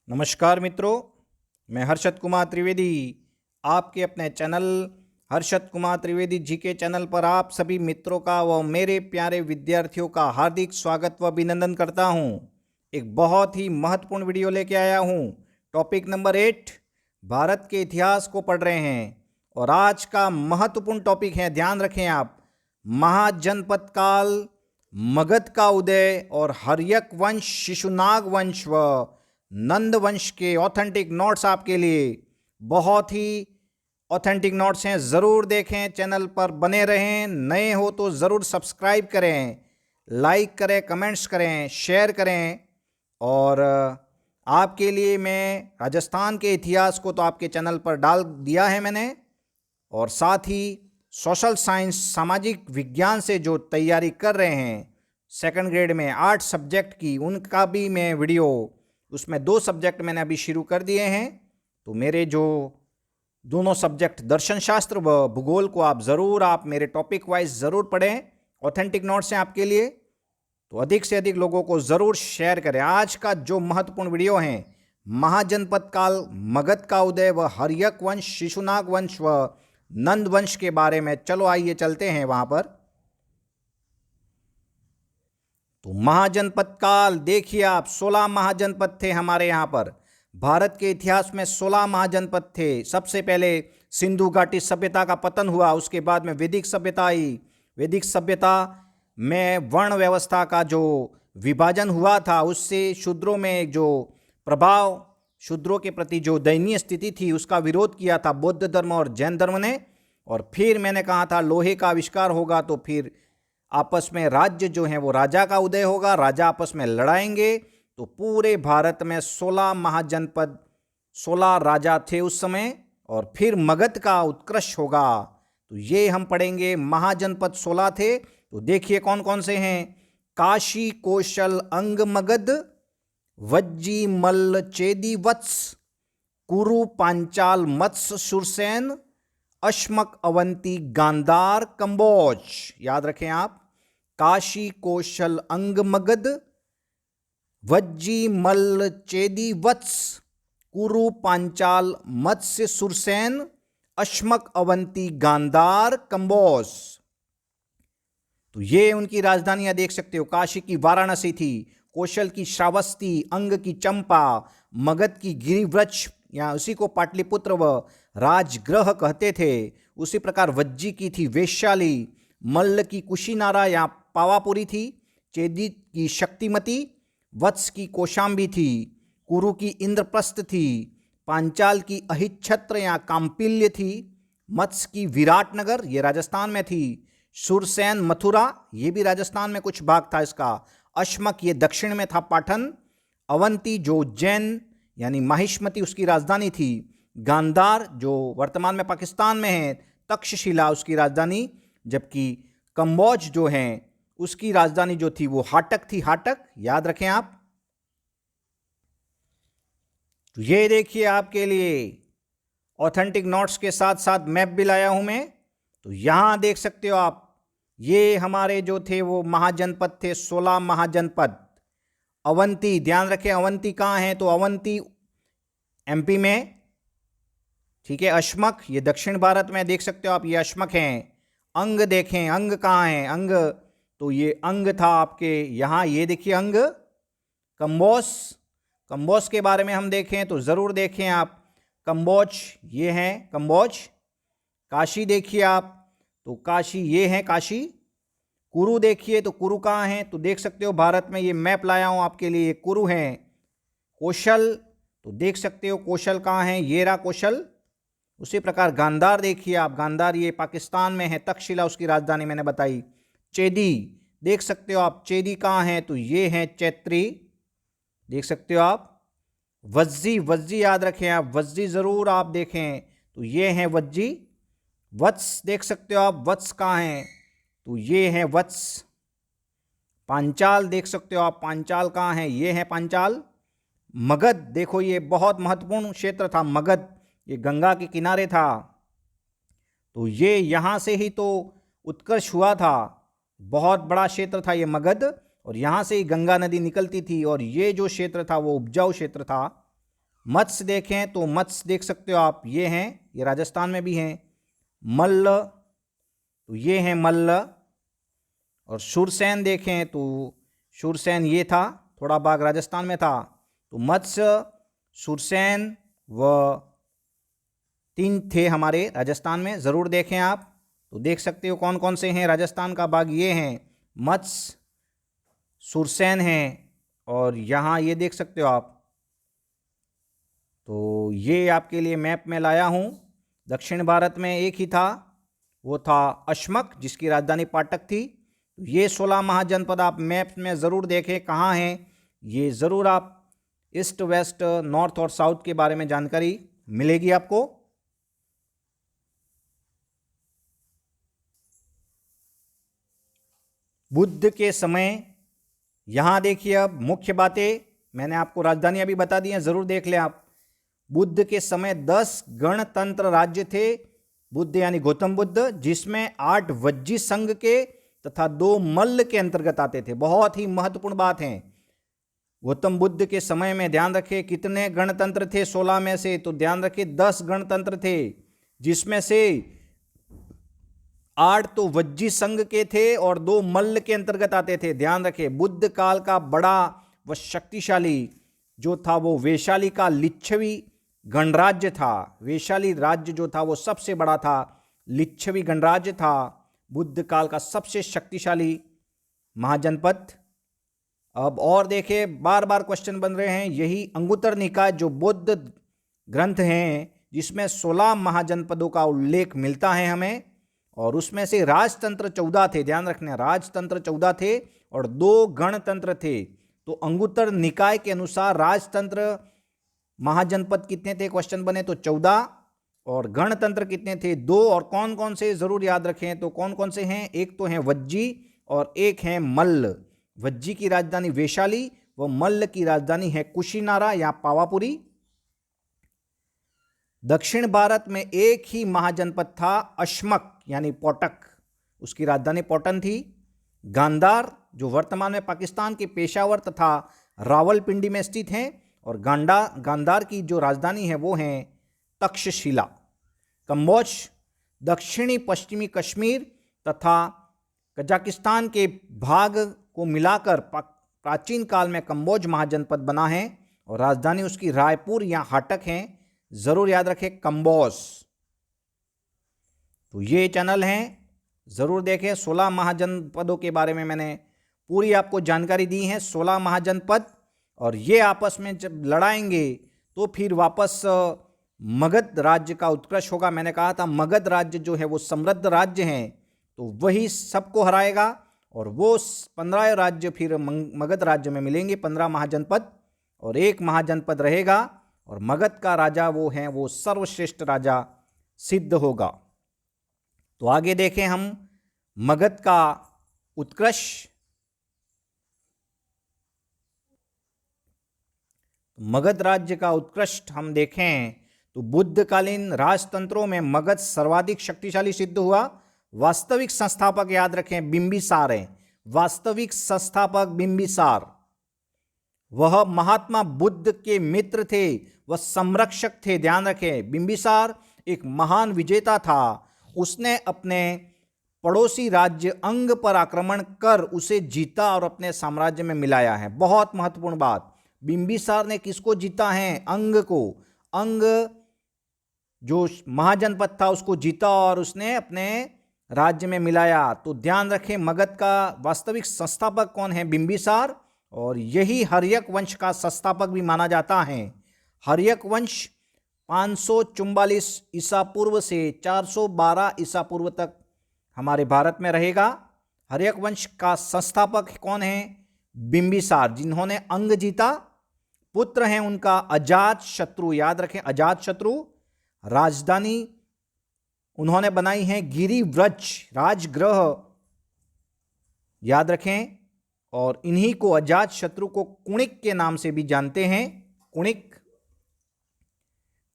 नमस्कार मित्रों, मैं हर्षद कुमार त्रिवेदी आपके अपने चैनल हर्षद कुमार त्रिवेदी जी के चैनल पर आप सभी मित्रों का व मेरे प्यारे विद्यार्थियों का हार्दिक स्वागत व अभिनंदन करता हूं। एक बहुत ही महत्वपूर्ण वीडियो लेके आया हूं। टॉपिक नंबर 8, भारत के इतिहास को पढ़ रहे हैं और आज का महत्वपूर्ण टॉपिक है, ध्यान रखें आप, महाजनपद काल, मगध का उदय और हर्यक वंश, शिशुनाग वंश व नंद वंश के ऑथेंटिक नोट्स आपके लिए बहुत ही ऑथेंटिक नोट्स हैं। ज़रूर देखें, चैनल पर बने रहें। नए हो तो ज़रूर सब्सक्राइब करें, लाइक करें, कमेंट्स करें, शेयर करें। और आपके लिए मैं राजस्थान के इतिहास को तो आपके चैनल पर डाल दिया है मैंने, और साथ ही सोशल साइंस, सामाजिक विज्ञान से जो तैयारी कर रहे हैं सेकंड ग्रेड में 8 सब्जेक्ट की, उनका भी मैं वीडियो, उसमें 2 सब्जेक्ट मैंने अभी शुरू कर दिए हैं। तो मेरे जो दोनों सब्जेक्ट दर्शन शास्त्र व भूगोल को आप मेरे टॉपिक वाइज ज़रूर पढ़ें। ऑथेंटिक नोट्स हैं आपके लिए, तो अधिक से अधिक लोगों को ज़रूर शेयर करें। आज का जो महत्वपूर्ण वीडियो है, महाजनपद काल, मगध का उदय व हर्यक वंश, शिशुनाग वंश व नंद वंश के बारे में। चलो आइए चलते हैं वहां पर। तो महाजनपद काल देखिए आप, 16 महाजनपद थे हमारे यहाँ पर। भारत के इतिहास में 16 महाजनपद थे। सबसे पहले सिंधु घाटी सभ्यता का पतन हुआ, उसके बाद में वैदिक सभ्यता आई। वैदिक सभ्यता में वर्ण व्यवस्था का जो विभाजन हुआ था, उससे शूद्रों में जो प्रभाव, शूद्रों के प्रति जो दयनीय स्थिति थी, उसका विरोध किया था बौद्ध धर्म और जैन धर्म ने। और फिर मैंने कहा था लोहे का आविष्कार होगा तो फिर आपस में राज्य जो है वो राजा का उदय होगा, राजा आपस में लड़ाएंगे। तो पूरे भारत में 16 महाजनपद, 16 राजा थे उस समय, और फिर मगध का उत्कर्ष होगा। तो ये हम पढ़ेंगे। महाजनपद 16 थे, तो देखिए कौन कौन से हैं। काशी, कौशल, अंग, मगध, वज्जी, मल्ल, चेदी, वत्स, कुरु, पांचाल, मत्स्य, सुरसेन, अश्मक, अवंती, गांधार, कंबोज। याद रखें आप, काशी, कौशल, अंग, मगध, वज्जी, मल्ल, चेदी, वत्स, कुरु, पांचाल, मत्स्य, सुरसेन, अश्मक, अवंती, गांधार, कंबोज। तो ये उनकी राजधानियां देख सकते हो। काशी की वाराणसी थी, कौशल की श्रावस्ती, अंग की चंपा, मगध की गिरिव्रज, या उसी को पाटलिपुत्र व राजगृह कहते थे। उसी प्रकार वज्जी की थी वैशाली, मल्ल की कुशीनारा या पावापुरी थी, चेदी की शक्तिमती, वत्स की कौशाम्बी थी, कुरु की इंद्रप्रस्थ थी, पांचाल की अहिच्छत्र या काम्पिल्य थी, मत्स्य की विराटनगर, ये राजस्थान में थी, सुरसेन मथुरा, ये भी राजस्थान में कुछ भाग था इसका, अश्मक ये दक्षिण में था पाटन, अवंती जो जैन यानी माहिष्मती उसकी राजधानी थी, गांधार जो वर्तमान में पाकिस्तान में है, तक्षशिला उसकी राजधानी, जबकि कंबोज जो है उसकी राजधानी जो थी वो हाटक थी, हाटक। याद रखें आप। तो ये देखिए आपके लिए ऑथेंटिक नोट्स के साथ साथ मैप भी लाया हूं मैं। तो यहां देख सकते हो आप, ये हमारे जो थे वो महाजनपद थे, 16 महाजनपद। अवंती, ध्यान रखें अवंती कहाँ है, तो अवंती एमपी में, ठीक है। अश्मक ये दक्षिण भारत में, देख सकते हो आप, ये अश्मक हैं। अंग देखें, अंग कहाँ है, अंग, तो ये अंग था आपके यहाँ, ये देखिए अंग। कंबोज, कंबोज के बारे में हम देखें तो ज़रूर देखें आप, कंबोज ये हैं कंबोज। काशी देखिए आप, तो काशी ये है काशी। कुरु देखिए, तो कुरु कहाँ है, तो देख सकते हो भारत में, ये मैप लाया हूँ आपके लिए, कुरु हैं। कौशल, तो देख सकते हो कौशल कहाँ है, ये रहा कौशल। उसी प्रकार गांधार देखिए आप, गांधार ये पाकिस्तान में है, तक्षशिला उसकी राजधानी मैंने बताई। चेदी देख सकते हो आप, चेदी कहाँ है, तो ये है चैत्री, देख सकते हो आप। वज्जी, वज्जी याद रखें आप, वज्जी ज़रूर आप देखें, तो ये हैं वज्जी। वत्स देख सकते हो आप, वत्स कहाँ हैं, तो ये हैं वत्स। पांचाल देख सकते हो आप, पांचाल कहाँ हैं, ये है पांचाल। मगध देखो, ये बहुत महत्वपूर्ण क्षेत्र था मगध, ये गंगा के किनारे था, तो ये यहाँ से ही तो उत्कर्ष हुआ था, बहुत बड़ा क्षेत्र था ये मगध, और यहाँ से ही गंगा नदी निकलती थी, और ये जो क्षेत्र था वो उपजाऊ क्षेत्र था। मत्स्य देखें तो मत्स्य देख सकते हो आप, ये हैं, ये राजस्थान में भी हैं। मल्ल, तो ये हैं मल्ल। और शूरसेन देखें तो शूरसेन ये था, थोड़ा भाग राजस्थान में था। तो मत्स्य, शूरसेन व 3 थे हमारे राजस्थान में, ज़रूर देखें आप। तो देख सकते हो कौन कौन से हैं। राजस्थान का भाग ये हैं, मत्स्य, शूरसेन हैं, और यहाँ ये देख सकते हो आप। तो ये आपके लिए मैप में लाया हूँ। दक्षिण भारत में एक ही था, वो था अश्मक, जिसकी राजधानी पाटक थी। ये 16 महाजनपद आप मैप में ज़रूर देखें कहाँ हैं, ये ज़रूर आप ईस्ट वेस्ट नॉर्थ और साउथ के बारे में जानकारी मिलेगी आपको। बुद्ध के समय, यहाँ देखिए अब मुख्य बातें, मैंने आपको राजधानी अभी बता दी हैं, ज़रूर देख लें आप। बुद्ध के समय 10 गणतंत्र राज्य थे, बुद्ध यानी गौतम बुद्ध, जिसमें 8 वज्जी संघ के तथा 2 मल्ल के अंतर्गत आते थे। बहुत ही महत्वपूर्ण बात है। गौतम बुद्ध के समय में ध्यान रखें कितने गणतंत्र थे, 16 में से, तो ध्यान रखें 10 गणतंत्र थे, जिसमें से 8 तो वज्जी संघ के थे और 2 मल्ल के अंतर्गत आते थे। ध्यान रखें बुद्ध काल का बड़ा व शक्तिशाली जो था वो वैशाली का लिच्छवी गणराज्य था। वैशाली राज्य जो था वो सबसे बड़ा था, लिच्छवी गणराज्य था बुद्ध काल का सबसे शक्तिशाली महाजनपद। अब और देखें, बार बार क्वेश्चन बन रहे हैं, यही अंगुत्तर निकाय जो बौद्ध ग्रंथ हैं जिसमें 16 महाजनपदों का उल्लेख मिलता है हमें, और उसमें से राजतंत्र 14 थे। ध्यान रखना, राजतंत्र 14 थे और 2 गणतंत्र थे। तो अंगुत्तर निकाय के अनुसार राजतंत्र महाजनपद कितने थे, क्वेश्चन बने तो 14, और गणतंत्र कितने थे, 2। और कौन कौन से जरूर याद रखें, तो कौन कौन से हैं, एक तो हैं वज्जी और एक हैं मल्ल। वज्जी की राजधानी वैशाली व मल्ल की राजधानी है कुशीनारा या पावापुरी। दक्षिण भारत में एक ही महाजनपद था, अश्मक यानी पोटक, उसकी राजधानी पोटन थी। गांधार जो वर्तमान में पाकिस्तान के पेशावर तथा रावलपिंडी में स्थित हैं, और गांधार की जो राजधानी है वो है तक्षशिला। कंबोज दक्षिणी पश्चिमी कश्मीर तथा कजाकिस्तान के भाग को मिलाकर प्राचीन काल में कंबोज महाजनपद बना है, और राजधानी उसकी रायपुर या हाटक है। ज़रूर याद रखें कंबोज। तो ये चैनल हैं, ज़रूर देखें। 16 महाजनपदों के बारे में मैंने पूरी आपको जानकारी दी है, 16 महाजनपद। और ये आपस में जब लड़ाएंगे तो फिर वापस मगध राज्य का उत्कर्ष होगा। मैंने कहा था मगध राज्य जो है वो समृद्ध राज्य हैं, तो वही सबको हराएगा, और वो 15 राज्य फिर मगध राज्य में मिलेंगे, 15 महाजनपद, और एक महाजनपद रहेगा, और मगध का राजा वो है वो सर्वश्रेष्ठ राजा सिद्ध होगा। तो आगे देखें हम मगध का उत्कर्ष। मगध राज्य का उत्कृष्ट हम देखें तो बुद्धकालीन राजतंत्रों में मगध सर्वाधिक शक्तिशाली सिद्ध हुआ। वास्तविक संस्थापक याद रखें बिंबिसार हैं, वास्तविक संस्थापक बिंबिसार। वह महात्मा बुद्ध के मित्र थे, वह संरक्षक थे। ध्यान रखें बिंबिसार एक महान विजेता था। उसने अपने पड़ोसी राज्य अंग पर आक्रमण कर उसे जीता और अपने साम्राज्य में मिलाया है। बहुत महत्वपूर्ण बात, बिंबिसार ने किसको जीता है, अंग को। अंग जो महाजनपद था उसको जीता और उसने अपने राज्य में मिलाया। तो ध्यान रखें मगध का वास्तविक संस्थापक कौन है, बिंबिसार, और यही हर्यक वंश का संस्थापक भी माना जाता है। हर्यक वंश 544 ईसा पूर्व से 412 ईसा पूर्व तक हमारे भारत में रहेगा। हर्यक वंश का संस्थापक कौन है, बिंबिसार, जिन्होंने अंग जीता। पुत्र हैं उनका अजात शत्रु, याद रखें अजात शत्रु। राजधानी उन्होंने बनाई है गिरिव्रज, राजगृह, याद रखें। और इन्हीं को अजात शत्रु को कुणिक के नाम से भी जानते हैं, कुणिक।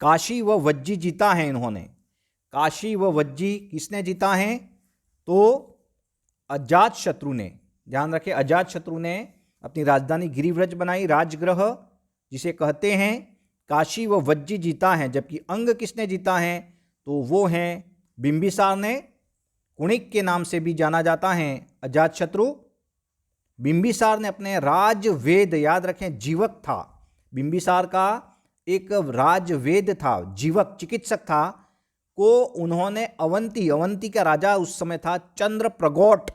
काशी व वज्जी जीता है इन्होंने। काशी व वज्जी किसने जीता है, तो अजात शत्रु ने। ध्यान रखें अजात शत्रु ने अपनी राजधानी गिरिव्रज बनाई, राजगृह जिसे कहते हैं। काशी व वज्जी जीता है, जबकि अंग किसने जीता है? तो वो हैं बिंबिसार ने। कुणिक के नाम से भी जाना जाता है अजातशत्रु। बिंबिसार ने अपने राजवेद, याद रखें जीवक था, बिंबिसार का एक राजवेद था, जीवक चिकित्सक था, को उन्होंने अवंती का राजा उस समय था चंद्रप्रगौट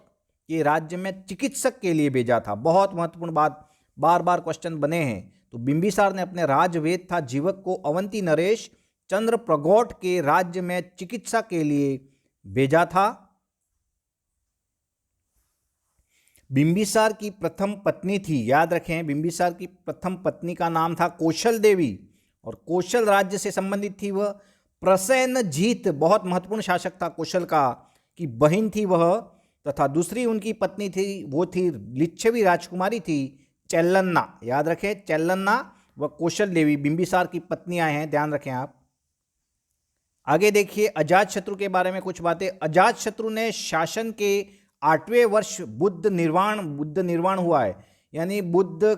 के राज्य में चिकित्सक के लिए भेजा था। बहुत महत्वपूर्ण बात, बार बार क्वेश्चन बने हैं। तो बिंबिसार ने अपने राजवेद था जीवक को अवंती नरेश चंद्रप्रगौट के राज्य में चिकित्सा के लिए भेजा था। बिंबिसार की प्रथम पत्नी थी, याद रखें, बिंबिसार की प्रथम पत्नी का नाम था कौशल देवी और कौशल राज्य से संबंधित थी वह। प्रसेनजीत बहुत महत्वपूर्ण शासक था कौशल का, की बहन थी वह, तथा दूसरी उनकी पत्नी थी वो थी लिच्छवी राजकुमारी थी चेल्लन्ना, याद रखें चेल्लन्ना व कौशल देवी बिंबिसार की पत्नियां हैं, ध्यान रखें आप। आगे देखिए अजातशत्रु के बारे में कुछ बातें। अजातशत्रु ने शासन के 8वें वर्ष बुद्ध निर्वाण हुआ है, यानी बुद्ध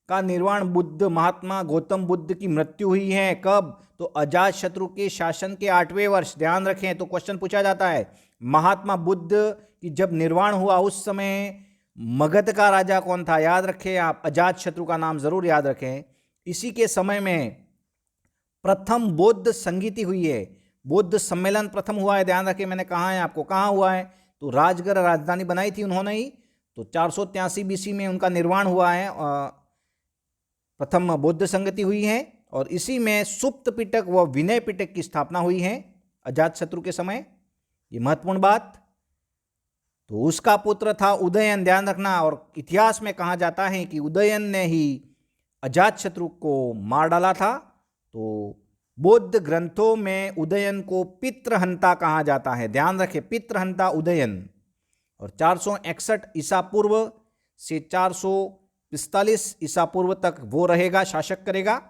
का निर्वाण, बुद्ध महात्मा गौतम बुद्ध की मृत्यु हुई है कब? तो अजातशत्रु के शासन के 8वें वर्ष, ध्यान रखें। तो क्वेश्चन पूछा जाता है महात्मा बुद्ध की जब निर्वाण हुआ उस समय मगध का राजा कौन था? याद रखें आप, अजातशत्रु का नाम जरूर याद रखें। इसी के समय में प्रथम बौद्ध संगीति हुई है, बौद्ध सम्मेलन प्रथम हुआ है, ध्यान रखें। मैंने कहा है आपको, कहाँ हुआ है? तो राजगढ़ राजधानी बनाई थी उन्होंने ही, तो 483 बीसी में उनका निर्माण हुआ है, प्रथम बौद्ध संगति हुई है। और इसी में सुप्त पिटक व विनय पिटक की स्थापना हुई है अजातशत्रु के समय, ये महत्वपूर्ण बात। तो उसका पुत्र था उदयन, ध्यान रखना। और इतिहास में कहा जाता है कि उदयन ने ही अजातशत्रु को मार डाला था। तो बौद्ध ग्रंथों में उदयन को पितृहंता कहा जाता है, ध्यान रखें, पितृहंता उदयन। और 461 ईसा पूर्व से 445 ईसा पूर्व तक वो रहेगा, शासक करेगा।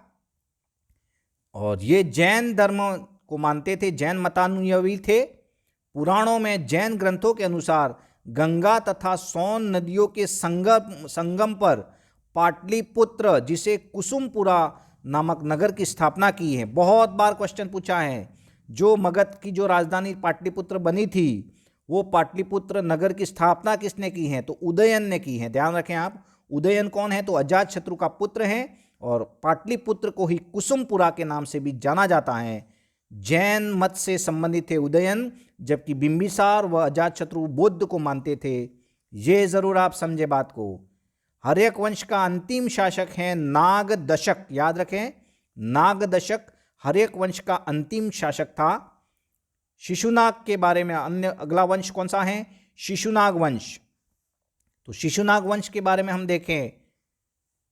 और ये जैन धर्म को मानते थे, जैन मतानुयायी थे। पुराणों में जैन ग्रंथों के अनुसार गंगा तथा सोन नदियों के संगम पर पाटलिपुत्र, जिसे कुसुमपुरा नामक नगर की स्थापना की है। बहुत बार क्वेश्चन पूछा है, जो मगध की जो राजधानी पाटलिपुत्र बनी थी, वो पाटलिपुत्र नगर की स्थापना किसने की है? तो उदयन ने की है, ध्यान रखें आप। उदयन कौन है? तो अजातशत्रु का पुत्र है और पाटलिपुत्र को ही कुसुमपुरा के नाम से भी जाना जाता है। जैन मत से संबंधित थे उदयन, जबकि बिंबिसार व अजातशत्रु बौद्ध को मानते थे। ये जरूर आप समझे बात को। हर्यक वंश का अंतिम शासक है नागदशक, याद रखें, नागदशक हर्यक वंश का अंतिम शासक था। शिशुनाग के बारे में अन्य अगला वंश कौन सा है? शिशुनाग वंश। तो शिशुनाग वंश के बारे में हम देखें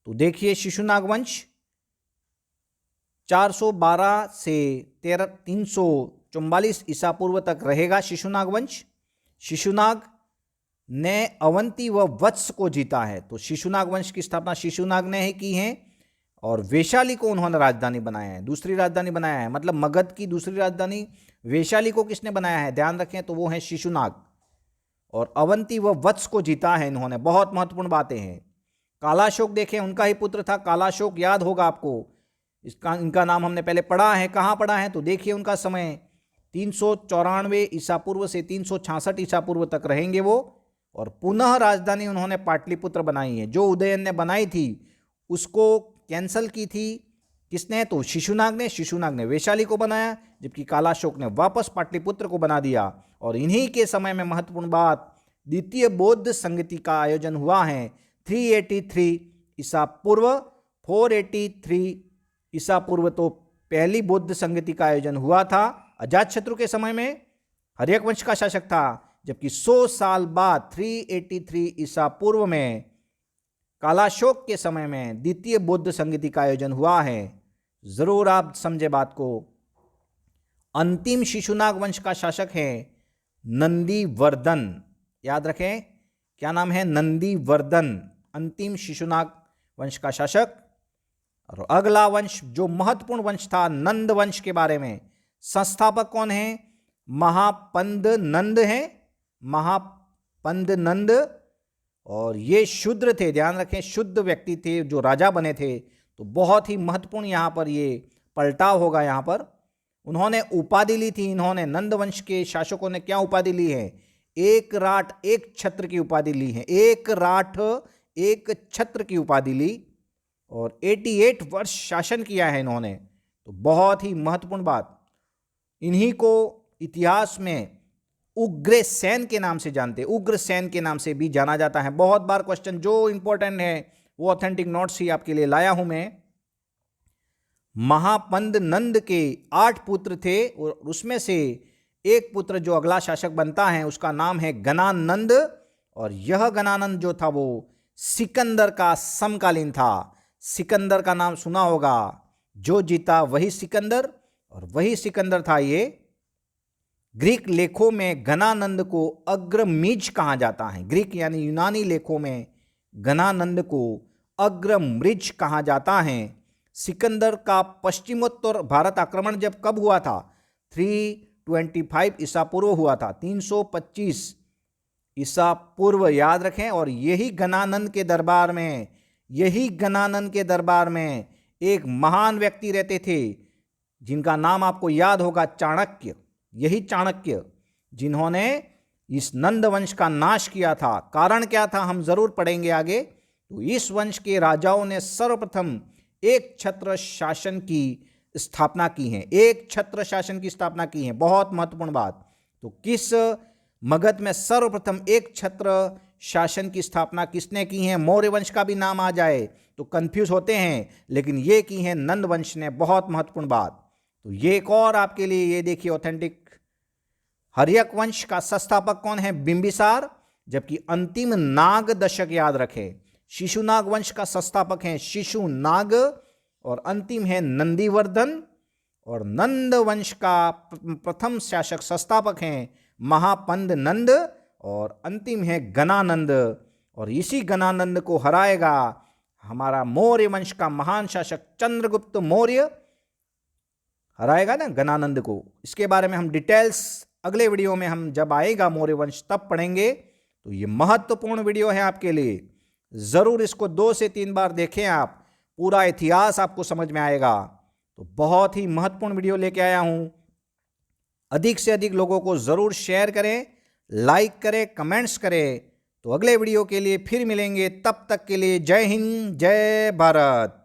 तो देखिए, शिशुनाग वंश 412 से 344 ईसा पूर्व तक रहेगा शिशुनाग वंश। शिशुनाग ने अवंती व वत्स को जीता है। तो शिशुनाग वंश की स्थापना शिशुनाग ने ही की है और वैशाली को उन्होंने राजधानी बनाया है, दूसरी राजधानी बनाया है। मतलब मगध की दूसरी राजधानी वैशाली को किसने बनाया है? ध्यान रखें, तो वो है शिशुनाग। और अवंती व वत्स को जीता है इन्होंने। बहुत महत्वपूर्ण बातें हैं। कालाशोक देखें, उनका ही पुत्र था कालाशोक, याद होगा आपको। इनका नाम हमने पहले पढ़ा है। कहाँ पढ़ा है? तो देखिए, उनका समय 394 ईसा पूर्व से 366 ईसा पूर्व तक रहेंगे वो। और पुनः राजधानी उन्होंने पाटलिपुत्र बनाई है। जो उदयन ने बनाई थी उसको कैंसल की थी किसने? तो शिशुनाग ने वैशाली को बनाया, जबकि कालाशोक ने वापस पाटलिपुत्र को बना दिया। और इन्हीं के समय में महत्वपूर्ण बात, द्वितीय बौद्ध संगति का आयोजन हुआ है 383 ईसा पूर्व, 483 ईसा पूर्व। तो पहली बौद्ध संगति का आयोजन हुआ था अजातशत्रु के समय में, हर्यक वंश का शासक था। जबकि 100 साल बाद 383 ईसा पूर्व में कालाशोक के समय में द्वितीय बौद्ध संगति का आयोजन हुआ है। जरूर आप समझे बात को। अंतिम शिशुनाग वंश का शासक है नंदीवर्धन, याद रखें, क्या नाम है? नंदीवर्धन, अंतिम शिशुनाग वंश का शासक। और अगला वंश जो महत्वपूर्ण वंश था, नंद वंश के बारे में संस्थापक कौन है? महापंद नंद है, महापंद नंद। और ये शूद्र थे, ध्यान रखें, शुद्ध व्यक्ति थे जो राजा बने थे। तो बहुत ही महत्वपूर्ण यहाँ पर ये पलटाव होगा। यहाँ पर उन्होंने उपाधि ली थी, इन्होंने नंद वंश के शासकों ने क्या उपाधि ली है? एक राठ एक छत्र की उपाधि ली है। एक राठ एक छत्र की उपाधि ली और 88 वर्ष शासन किया है इन्होंने। तो बहुत ही महत्वपूर्ण बात। इन्हीं को इतिहास में उग्रसेन के नाम से जानते हैं, उग्रसेन के नाम से भी जाना जाता है। बहुत बार क्वेश्चन जो इंपॉर्टेंट है वो ऑथेंटिक नोट्स ही आपके लिए लाया हूं मैं। महापंद नंद के 8 पुत्र थे और उसमें से एक पुत्र जो अगला शासक बनता है उसका नाम है गणानंद, और यह गणानंद जो था वो सिकंदर का समकालीन था। सिकंदर का नाम सुना होगा, जो जीता वही सिकंदर, और वही सिकंदर था ये। ग्रीक लेखों में गणानंद को अग्रमीज कहा जाता है। ग्रीक यानी यूनानी लेखों में गणानंद को अग्रमृज कहा जाता है। सिकंदर का पश्चिमोत्तर भारत आक्रमण जब कब हुआ था? 325 ईसा पूर्व हुआ था, 325 ईसा पूर्व, याद रखें। और यही गणानंद के दरबार में, यही गणानंद के दरबार में एक महान व्यक्ति रहते थे जिनका नाम आपको याद होगा, चाणक्य। यही चाणक्य जिन्होंने इस नंद वंश का नाश किया था। कारण क्या था हम जरूर पढ़ेंगे आगे। तो इस वंश के राजाओं ने सर्वप्रथम एक छत्र शासन की स्थापना की है। एक छत्र शासन की स्थापना की है, बहुत महत्वपूर्ण बात। तो किस मगध में सर्वप्रथम एक छत्र शासन की स्थापना किसने की है? मौर्य वंश का भी नाम आ जाए तो कंफ्यूज होते हैं, लेकिन ये की है नंद वंश ने। बहुत महत्वपूर्ण बात। तो ये एक और आपके लिए ये देखिए ऑथेंटिक। हर्यक वंश का संस्थापक कौन है? बिंबिसार। जबकि अंतिम नाग दशक याद रखें, शिशुनाग वंश का संस्थापक है शिशुनाग, और अंतिम है नंदीवर्धन। और नंद वंश का प्रथम शासक संस्थापक हैं महापंद नंद, और अंतिम है गणानंद। और इसी गणानंद को हराएगा हमारा मौर्य वंश का महान शासक चंद्रगुप्त मौर्य, हराएगा ना गणानंद को। इसके बारे में हम डिटेल्स अगले वीडियो में, हम जब आएगा मौर्य वंश तब पढ़ेंगे। तो ये महत्वपूर्ण वीडियो है आपके लिए, जरूर इसको 2 से 3 बार देखें आप, पूरा इतिहास आपको समझ में आएगा। तो बहुत ही महत्वपूर्ण वीडियो लेके आया हूं। अधिक से अधिक लोगों को जरूर शेयर करें, लाइक करें, कमेंट्स करें। तो अगले वीडियो के लिए फिर मिलेंगे, तब तक के लिए जय हिंद, जय भारत।